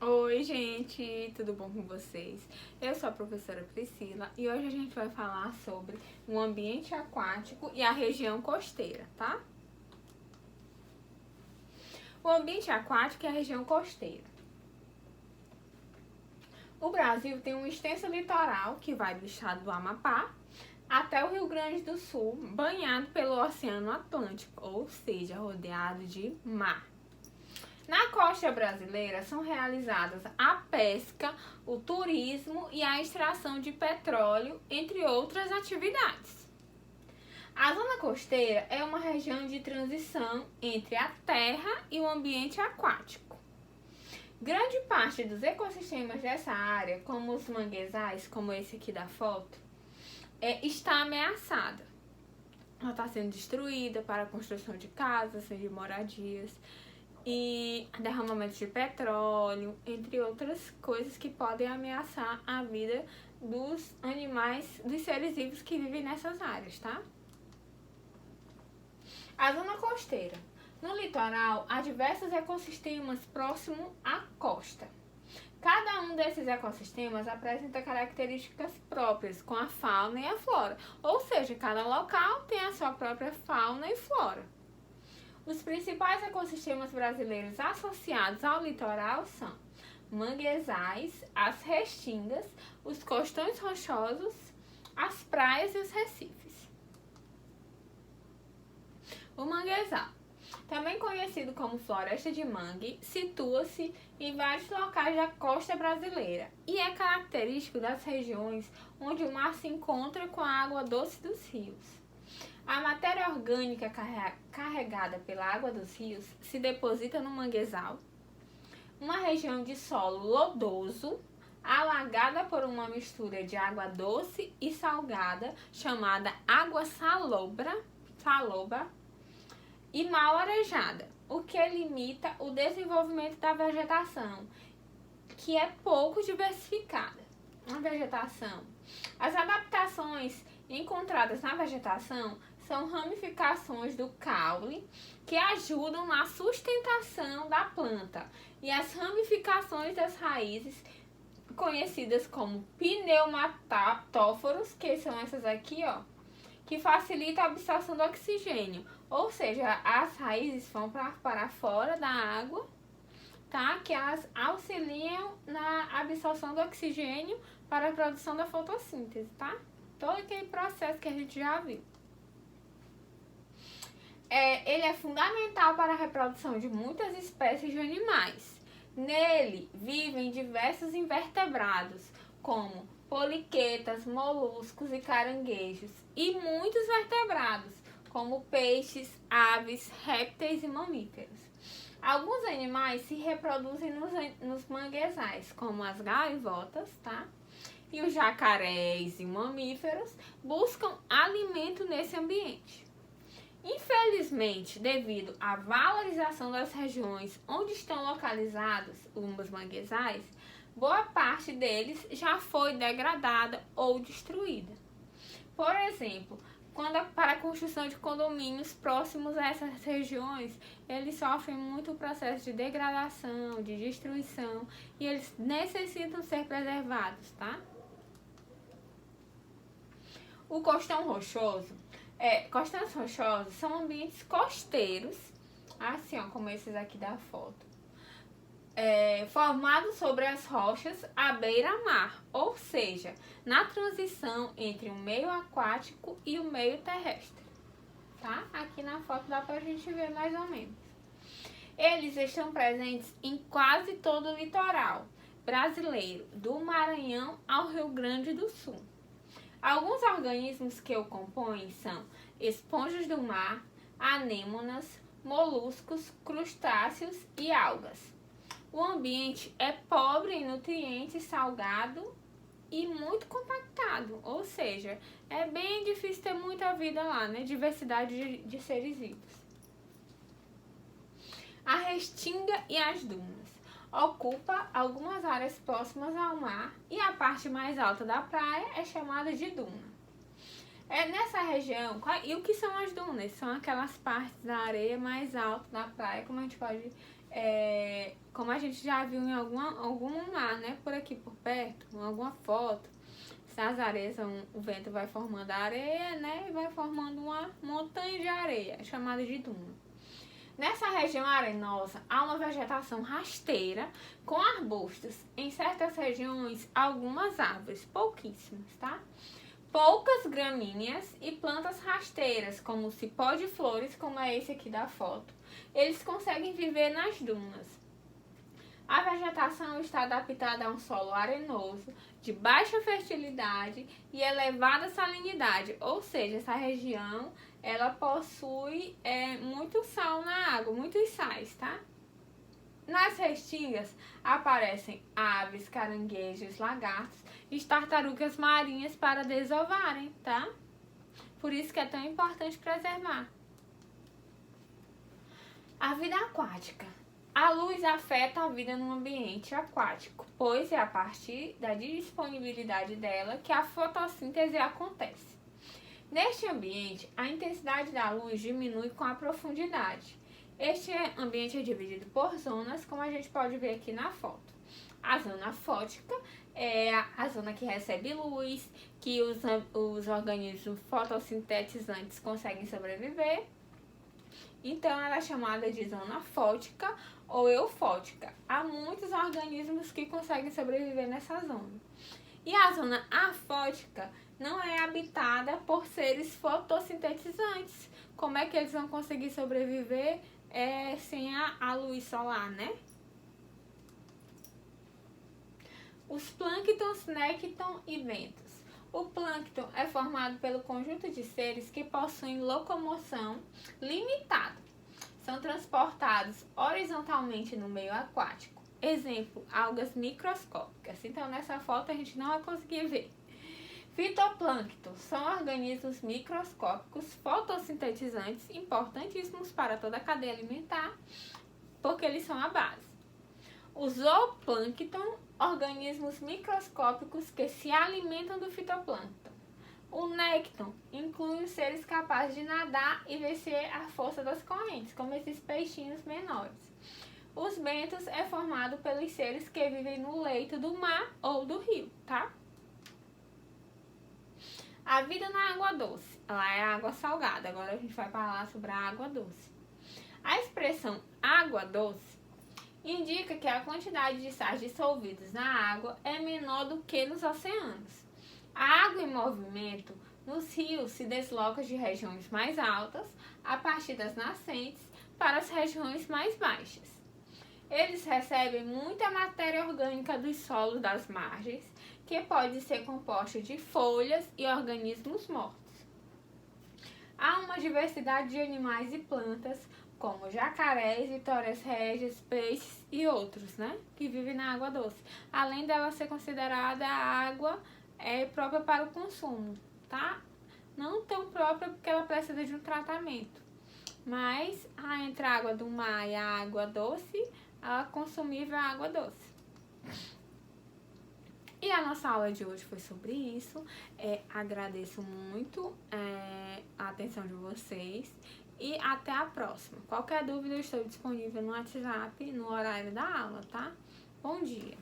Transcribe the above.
Oi, gente, tudo bom com vocês? Eu sou a professora Priscila e hoje a gente vai falar sobre o ambiente aquático e a região costeira, tá? O ambiente aquático e a região costeira. O Brasil tem um extenso litoral que vai do estado do Amapá até o Rio Grande do Sul, banhado pelo Oceano Atlântico, ou seja, rodeado de mar. Na costa brasileira são realizadas a pesca, o turismo e a extração de petróleo, entre outras atividades. A zona costeira é uma região de transição entre a terra e o ambiente aquático. Grande parte dos ecossistemas dessa área, como os manguezais, como esse aqui da foto, está ameaçada. Ela está sendo destruída para a construção de casas, de moradias e derramamento de petróleo, entre outras coisas que podem ameaçar a vida dos animais, dos seres vivos que vivem nessas áreas, tá? A zona costeira. No litoral, há diversos ecossistemas próximos à costa. Cada um desses ecossistemas apresenta características próprias com a fauna e a flora, ou seja, cada local tem a sua própria fauna e flora. Os principais ecossistemas brasileiros associados ao litoral são manguezais, as restingas, os costões rochosos, as praias e os recifes. O manguezal, também conhecido como floresta de mangue, situa-se em vários locais da costa brasileira e é característico das regiões onde o mar se encontra com a água doce dos rios. A matéria orgânica carregada pela água dos rios se deposita no manguezal, uma região de solo lodoso, alagada por uma mistura de água doce e salgada, chamada água saloba, e mal arejada, o que limita o desenvolvimento da vegetação, que é pouco diversificada. A vegetação. As adaptações encontradas na vegetação são ramificações do caule que ajudam na sustentação da planta e as ramificações das raízes, conhecidas como pneumatóforos, que são essas aqui, ó, que facilitam a absorção do oxigênio, ou seja, as raízes vão para fora da água, tá? Que elas auxiliam na absorção do oxigênio para a produção da fotossíntese, tá? Todo aquele processo que a gente já viu. Ele é fundamental para a reprodução de muitas espécies de animais. Nele vivem diversos invertebrados, como poliquetas, moluscos e caranguejos, e muitos vertebrados, como peixes, aves, répteis e mamíferos. Alguns animais se reproduzem nos manguezais, como as gaivotas, tá? E os jacarés e mamíferos buscam alimento nesse ambiente. Infelizmente, devido à valorização das regiões onde estão localizados os manguezais, boa parte deles já foi degradada ou destruída. Por exemplo, para a construção de condomínios próximos a essas regiões, eles sofrem muito o processo de degradação, de destruição, e eles necessitam ser preservados, tá? O costão rochoso. Costões rochosos são ambientes costeiros, assim ó, como esses aqui da foto, formados sobre as rochas à beira-mar, ou seja, na transição entre o meio aquático e o meio terrestre, tá? Aqui na foto dá pra gente ver mais ou menos. Eles estão presentes em quase todo o litoral brasileiro, do Maranhão ao Rio Grande do Sul. Alguns organismos que o compõem são esponjas do mar, anêmonas, moluscos, crustáceos e algas. O ambiente é pobre em nutrientes, salgado e muito compactado, ou seja, é bem difícil ter muita vida lá, né? Diversidade de seres vivos. A restinga e as dunas. Ocupa algumas áreas próximas ao mar e a parte mais alta da praia é chamada de duna. Nessa região, e o que são as dunas? São aquelas partes da areia mais alta da praia, como a gente pode como a gente já viu em algum mar, né? Por aqui por perto, em alguma foto, se as areias, o vento vai formando a areia, né? E vai formando uma montanha de areia, chamada de duna. Nessa região arenosa, há uma vegetação rasteira com arbustos. Em certas regiões, algumas árvores, pouquíssimas, tá? Poucas gramíneas e plantas rasteiras, como o cipó de flores, como é esse aqui da foto. Eles conseguem viver nas dunas. A vegetação está adaptada a um solo arenoso, de baixa fertilidade e elevada salinidade, ou seja, essa região ela possui muito sal na água, muitos sais, tá? Nas restingas aparecem aves, caranguejos, lagartos e tartarugas marinhas para desovarem, tá? Por isso que é tão importante preservar. A vida aquática. A luz afeta a vida no ambiente aquático, pois é a partir da disponibilidade dela que a fotossíntese acontece. Neste ambiente, a intensidade da luz diminui com a profundidade. Este ambiente é dividido por zonas, como a gente pode ver aqui na foto. A zona fótica é a zona que recebe luz, que os organismos fotossintetizantes conseguem sobreviver. Então, ela é chamada de zona fótica ou eufótica. Há muitos organismos que conseguem sobreviver nessa zona. E a zona afótica não é habitada por seres fotossintetizantes. Como é que eles vão conseguir sobreviver sem a luz solar, né? Os plânctons, nécton e bentos. O plâncton é formado pelo conjunto de seres que possuem locomoção limitada. São transportados horizontalmente no meio aquático. Exemplo, algas microscópicas. Então, nessa foto a gente não vai conseguir ver. Fitoplâncton são organismos microscópicos fotossintetizantes importantíssimos para toda a cadeia alimentar, porque eles são a base. O zooplâncton, organismos microscópicos que se alimentam do fitoplâncton. O nécton inclui os seres capazes de nadar e vencer a força das correntes, como esses peixinhos menores. Os bentos é formado pelos seres que vivem no leito do mar ou do rio, tá? A vida na água doce. Ela é água salgada. Agora a gente vai falar sobre a água doce. A expressão água doce indica que a quantidade de sais dissolvidos na água é menor do que nos oceanos. A água em movimento nos rios se desloca de regiões mais altas, a partir das nascentes, para as regiões mais baixas. Eles recebem muita matéria orgânica dos solos das margens, que pode ser composta de folhas e organismos mortos. Há uma diversidade de animais e plantas, como jacarés, vitórias régias, peixes e outros, né, que vivem na água doce. Além dela ser considerada a água própria para o consumo, tá? Não tão própria porque ela precisa de um tratamento. Mas entre a água do mar e a água doce, a consumível é a água doce. E a nossa aula de hoje foi sobre isso. Agradeço muito a atenção de vocês e até a próxima. Qualquer dúvida eu estou disponível no WhatsApp no horário da aula, tá? Bom dia!